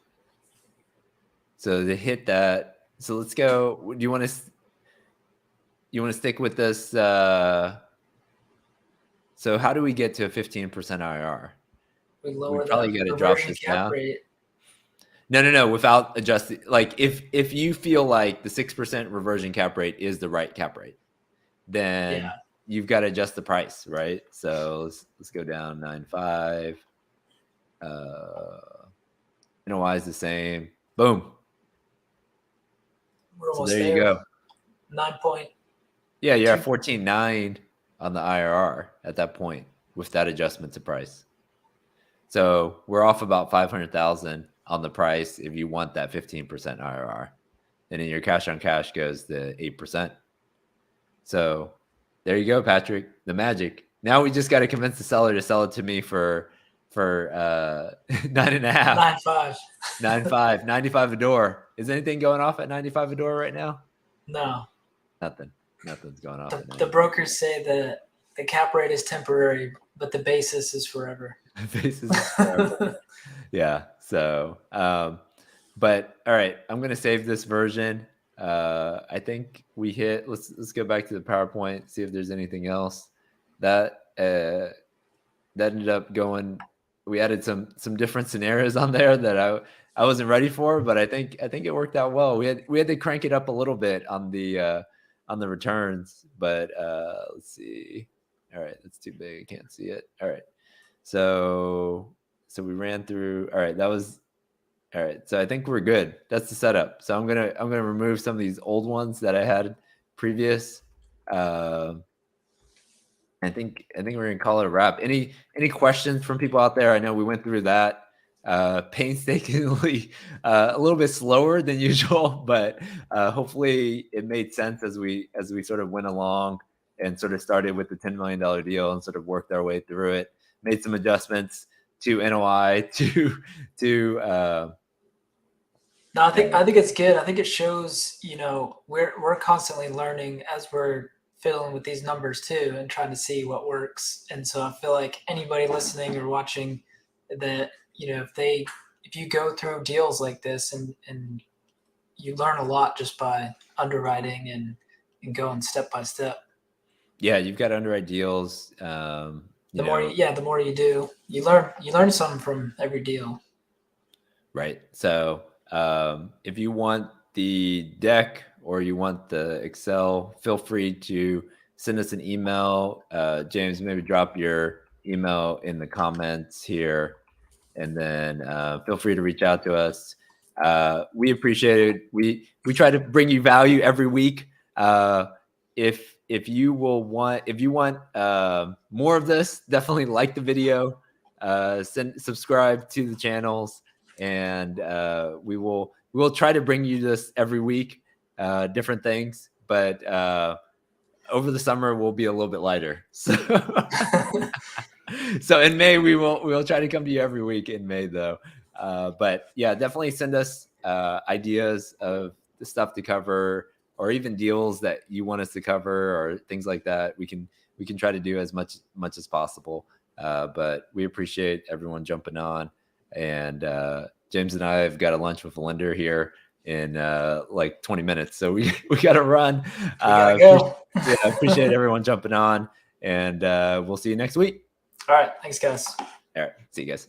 [SPEAKER 1] So to hit that, so let's go. Do you want to stick with this? So how do we get to a 15% IRR?
[SPEAKER 2] We lower
[SPEAKER 1] probably got to drop this down. Rate. No, without adjusting. Like, if you feel like the 6% reversion cap rate is the right cap rate, then you've got to adjust the price, right? So let's go down 9.5. NOI is the same. Boom.
[SPEAKER 2] We're almost
[SPEAKER 1] there. You go.
[SPEAKER 2] 9 point.
[SPEAKER 1] Yeah, you're at 14.9 on the IRR at that point with that adjustment to price. So we're off about 500,000 on the price if you want that 15% IRR, and then your cash on cash goes to 8%. So there you go, Patrick. The magic. Now we just got to convince the seller to sell it to me for 9.5.
[SPEAKER 2] 9.5.
[SPEAKER 1] 9.5. 95 a door. Is anything going off at 95 a door right now?
[SPEAKER 2] No.
[SPEAKER 1] Nothing's going off.
[SPEAKER 2] The brokers say that the cap rate is temporary, but the basis is forever.
[SPEAKER 1] Yeah. So, but all right, I'm going to save this version. I think we hit, let's go back to the PowerPoint, see if there's anything else that ended up going. We added some different scenarios on there that I wasn't ready for, but I think it worked out well. We had to crank it up a little bit on the returns, but let's see. All right, that's too big. I can't see it. All right. So we ran through. All right, that was all right. So I think we're good. That's the setup. So I'm gonna remove some of these old ones that I had previous. I think we're gonna call it a wrap. Any questions from people out there? I know we went through that. painstakingly, a little bit slower than usual, but hopefully it made sense as we sort of went along and sort of started with the $10 million deal and sort of worked our way through it, made some adjustments to NOI,
[SPEAKER 2] No, I think it's good. I think it shows, we're constantly learning as we're fiddling with these numbers too and trying to see what works. And so I feel like anybody listening or watching that, if you go through deals like this and you learn a lot just by underwriting and going step by step.
[SPEAKER 1] Yeah, you've got to underwrite deals.
[SPEAKER 2] The more you do, you learn something from every deal.
[SPEAKER 1] Right. So if you want the deck or you want the Excel, feel free to send us an email. James, maybe drop your email in the comments here, and then feel free to reach out to us. We appreciate it. We try to bring you value every week. If you want more of this, definitely like the video, subscribe to the channels, and we will try to bring you this every week, different things, but over the summer we'll be a little bit lighter. So in May we'll try to come to you every week in May though. But yeah, definitely send us ideas of the stuff to cover, or even deals that you want us to cover, or things like that. We can try to do as much as possible. But we appreciate everyone jumping on. And James and I have got a lunch with a lender here in like 20 minutes, so we got to run.
[SPEAKER 2] Go.
[SPEAKER 1] Appreciate everyone jumping on, and we'll see you next week.
[SPEAKER 2] All right, thanks guys.
[SPEAKER 1] All right, see you guys.